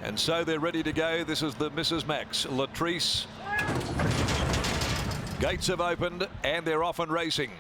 And so they're ready to go. This is the Mrs. Max. Latrice. Gates have opened and they're off and racing.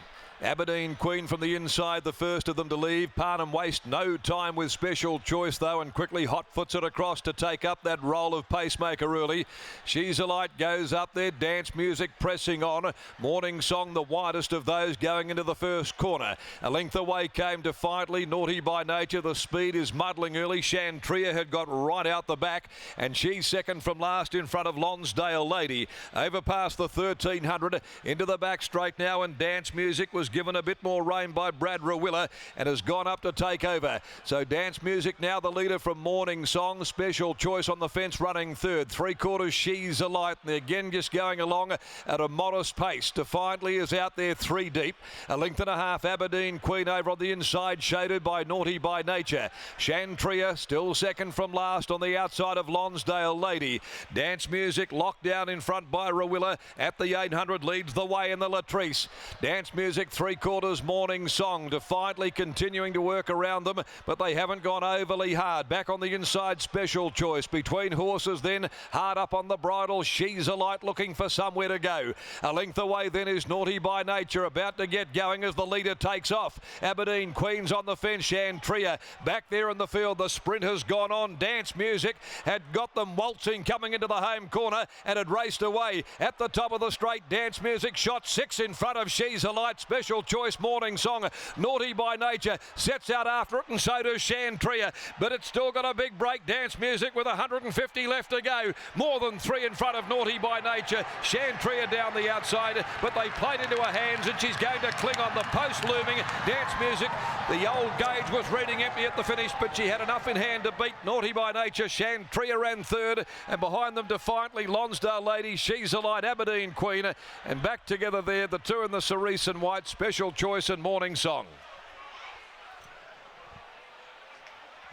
Aberdeen Queen from the inside, the first of them to leave. Parnham Waste, no time with Special Choice though, and quickly hot foots it across to take up that role of pacemaker early. She's a Light goes up there. Dance Music pressing on. Morning Song, the widest of those, going into the first corner. A length away came Defiantly. Naughty by Nature, the speed is muddling early. Chantria had got right out the back, and she's second from last in front of Lonsdale Lady. Over past the 1300 into the back straight now, and Dance Music was given a bit more rein by Brad Rawiller and has gone up to take over. So Dance Music now the leader from Morning Song. Special Choice on the fence running third. 3/4 She's a Light. And again just going along at a modest pace. Defiantly is out there 3 deep. A length and a half Aberdeen Queen over on the inside, shaded by Naughty by Nature. Chantria still second from last on the outside of Lonsdale Lady. Dance Music locked down in front by Rawiller at the 800, leads the way in the Latrice. Dance Music 3/4 Morning Song. Defiantly continuing to work around them, but they haven't gone overly hard. Back on the inside, Special Choice. Between horses then, hard up on the bridle. She's a Light looking for somewhere to go. A length away then is Naughty by Nature, about to get going as the leader takes off. Aberdeen Queen's on the fence. Chantria back there in the field. The sprint has gone on. Dance Music had got them waltzing coming into the home corner and had raced away. At the top of the straight, Dance Music shot 6 in front of She's a Light. Special Choice Morning Song. Naughty by Nature sets out after it, and so does Chantria, but it's still got a big break. Dance Music with 150 left to go. More than 3 in front of Naughty by Nature. Chantria down the outside, but they played into her hands and she's going to cling on. The post looming. Dance Music, the old gauge was reading empty at the finish, but she had enough in hand to beat Naughty by Nature. Chantria ran third, and behind them Defiantly Lonsdale Lady, She's a Light, Aberdeen Queen, and back together there the two in the cerise and white, Special Choice and Morning Song.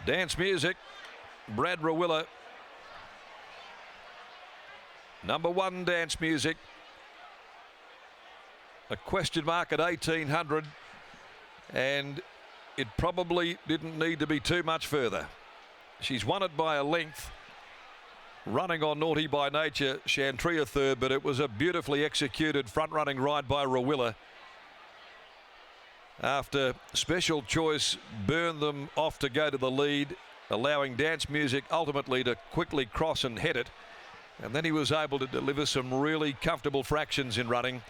Dance Music, Brad Rawiller. Number 1 Dance Music. A question mark at 1800, and it probably didn't need to be too much further. She's won it by a length. Running on Naughty by Nature, Chantria third, but it was a beautifully executed front-running ride by Rawiller. After Special Choice burned them off to go to the lead, allowing Dance Music ultimately to quickly cross and head it. And then he was able to deliver some really comfortable fractions in running.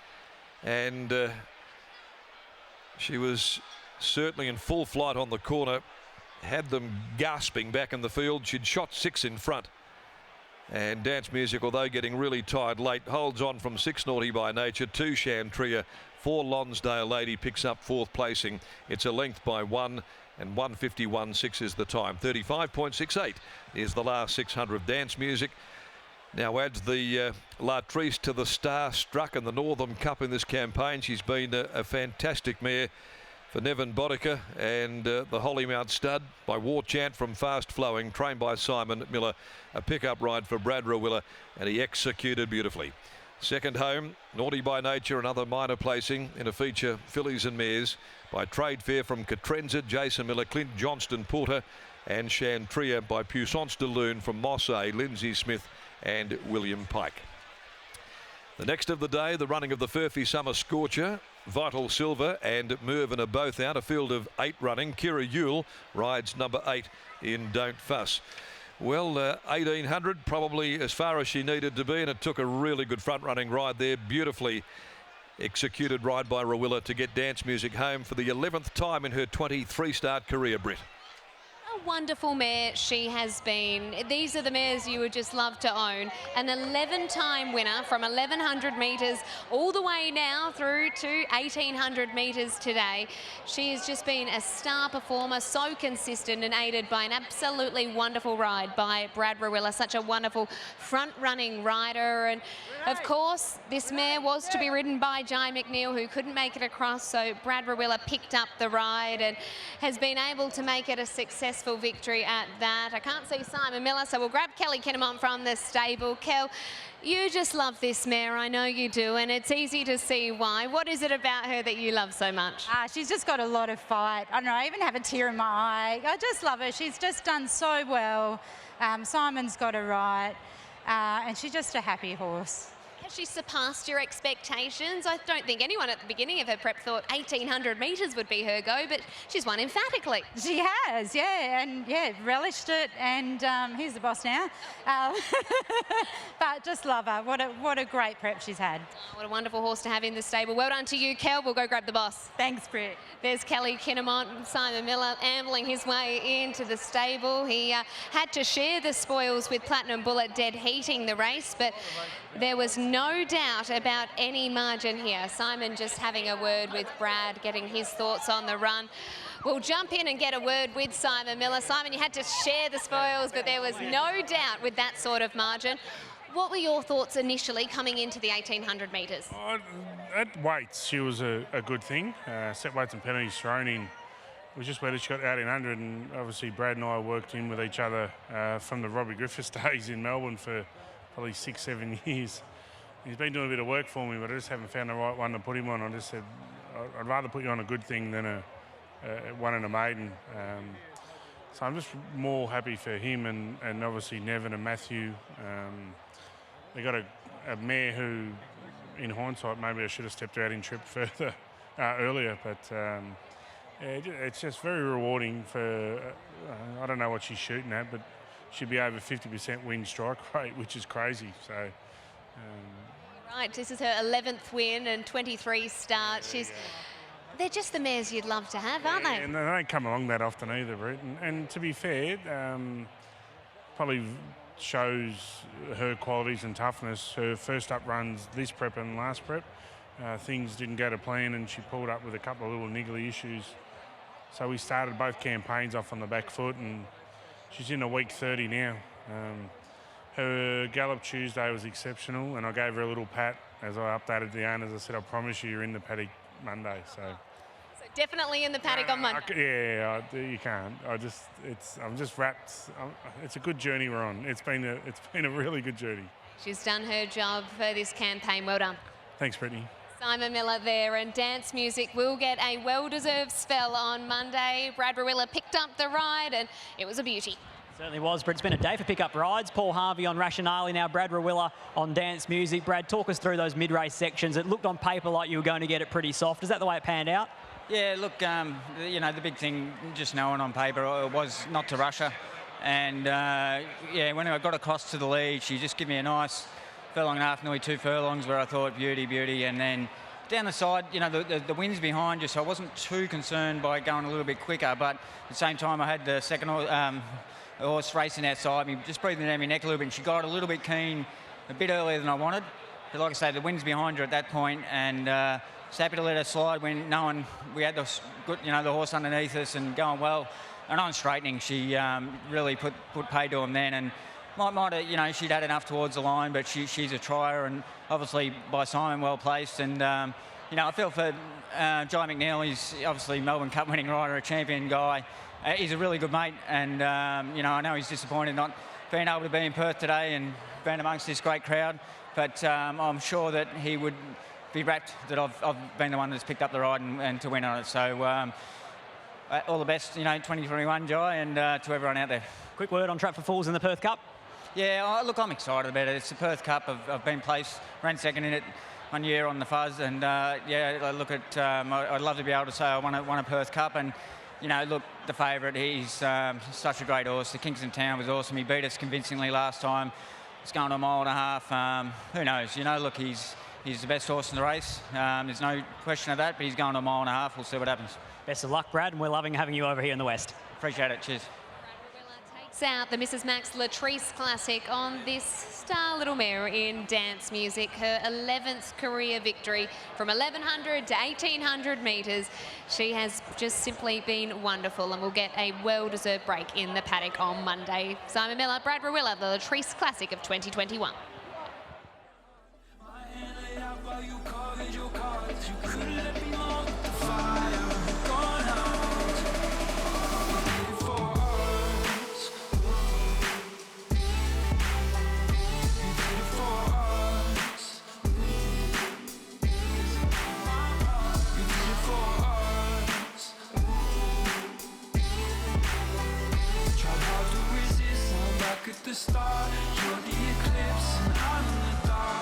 And she was certainly in full flight on the corner, had them gasping back in the field. She'd shot 6 in front. And Dance Music, although getting really tired late, holds on from 6 Naughty by Nature, 2 Chantria, 4 Lonsdale Lady picks up 4th placing. It's a length by 1, and 1:51.6 is the time. 35.68 is the last 600. Dance Music now adds the Latrice to the Star Struck in the Northern Cup in this campaign. She's been a fantastic mare for Nevin Boddicker, and the Hollymount Stud by War Chant from Fast Flowing, trained by Simon Miller. A pickup ride for Brad Rawiller, and he executed beautifully. Second home, Naughty by Nature, another minor placing in a feature, Fillies and Mares, by Trade Fair from Catrenza, Jason Miller, Clint Johnston Porter, and Chantria by Puissance de Lune from Mosse, Lindsay Smith and William Pike. The next of the day, the running of the Furphy Summer Scorcher. Vital Silver and Mervyn are both out. A field of 8 running. Kira Yule rides number 8 in Don't Fuss. Well, 1800, probably as far as she needed to be, and it took a really good front-running ride there. Beautifully executed ride by Rawiller to get Dance Music home for the 11th time in her 23-start career, Britt. A wonderful mare she has been. These are the mares you would just love to own. An 11-time winner from 1100 metres all the way now through to 1800 metres today. She has just been a star performer, so consistent, and aided by an absolutely wonderful ride by Brad Rawiller, such a wonderful front-running rider. And of course, this mare was to be ridden by Jai McNeil, who couldn't make it across, so Brad Rawiller picked up the ride and has been able to make it a successful victory at that. I can't see Simon Miller, so we'll grab Kelly Kinnamont from the stable. Kel, you just love this mare, I know you do, and it's easy to see why. What is it about her that you love so much? She's just got a lot of fight. I don't know, I even have a tear in my eye. I just love her. She's just done so well. Simon's got her right, and she's just a happy horse. Has she surpassed your expectations? I don't think anyone at the beginning of her prep thought 1,800 metres would be her go, but she's won emphatically. She has, yeah, and yeah, relished it, and here's the boss now. But just love her. What a great prep she's had. Oh, what a wonderful horse to have in the stable. Well done to you, Kel. We'll go grab the boss. Thanks, Britt. There's Kelly Kinnamont, Simon Miller ambling his way into the stable. He had to share the spoils with Platinum Bullet dead heating the race, but there was no doubt about any margin here. Simon just having a word with Brad, getting his thoughts on the run. We'll jump in and get a word with Simon Miller. Simon, you had to share the spoils, but there was no doubt with that sort of margin. What were your thoughts initially coming into the 1,800 metres? At weights, she was a good thing. Set weights and penalties thrown in. It was just whether she got 1,800, and obviously Brad and I worked in with each other from the Robbie Griffiths days in Melbourne for probably 6-7 years. He's been doing a bit of work for me, but I just haven't found the right one to put him on. I just said, I'd rather put you on a good thing than a one in a maiden. So I'm just more happy for him and obviously Nevin and Matthew. They got a mare who, in hindsight, maybe I should have stepped out in trip further earlier, but it's just very rewarding for, I don't know what she's shooting at, but she'd be over 50% win strike rate, which is crazy. So. Right, this is her 11th win and 23 starts. They're just the mares you'd love to have, aren't they? And they don't come along that often either, Brett. And to be fair, probably shows her qualities and toughness. Her first up runs this prep and last prep, things didn't go to plan, and she pulled up with a couple of little niggly issues. So we started both campaigns off on the back foot, and she's in a week 30 now. Her gallop Tuesday was exceptional, and I gave her a little pat as I updated the owners. I said, I promise you're in the paddock Monday. So definitely in the paddock on Monday. You can't. I'm just wrapped. It's a good journey we're on. It's been a really good journey. She's done her job for this campaign. Well done. Thanks, Brittany. Simon Miller there, and Dance Music will get a well-deserved spell on Monday. Brad Rawiller picked up the ride, and it was a beauty. Certainly was, but it's been a day for pickup rides. Paul Harvey on Rationale, now Brad Rawiller on Dance Music. Brad, talk us through those mid-race sections. It looked on paper like you were going to get it pretty soft. Is that the way it panned out? Yeah, look, the big thing, just knowing on paper, was not to rush her. And, when I got across to the lead, she just gave me a nice furlong and a half, nearly 2 furlongs, where I thought, beauty. And then down the side, the wind's behind you, so I wasn't too concerned by going a little bit quicker. But at the same time, I had the second horse racing outside me, just breathing down my neck a little bit, and she got a little bit keen a bit earlier than I wanted. But like I say, the wind's behind her at that point, and just happy to let her slide when knowing we had the horse underneath us and going well. And on straightening, she really put pay to him then, and might have, she'd had enough towards the line, but she's a trier, and obviously by Simon, well placed. And I feel for Jai McNeil. He's obviously Melbourne Cup winning rider, a champion guy. He's a really good mate, and I know he's disappointed not being able to be in Perth today and being amongst this great crowd, but I'm sure that he would be rapt that I've been the one that's picked up the ride and to win on it. So all the best, 2021, Jai, and to everyone out there. Quick word on Trap for Fools in the Perth Cup. Yeah, look, I'm excited about it. It's the Perth Cup. I've been placed, ran second in it 1 year on the fuzz, and I look at. I'd love to be able to say I won a Perth Cup, and look, the favourite. He's such a great horse. The Kingston Town was awesome. He beat us convincingly last time. It's going to 1.5 miles. Who knows? Look, he's the best horse in the race. There's no question of that. But he's going to 1.5 miles. We'll see what happens. Best of luck, Brad, and we're loving having you over here in the West. Appreciate it. Cheers. Out the Mrs. Max Latrice Classic on this star little mare in Dance Music, her 11th career victory from 1,100 to 1,800 metres. She has just simply been wonderful, and will get a well-deserved break in the paddock on Monday. Simon Miller, Brad Rawiller, the Latrice Classic of 2021. star. You're the eclipse and I'm in the dark.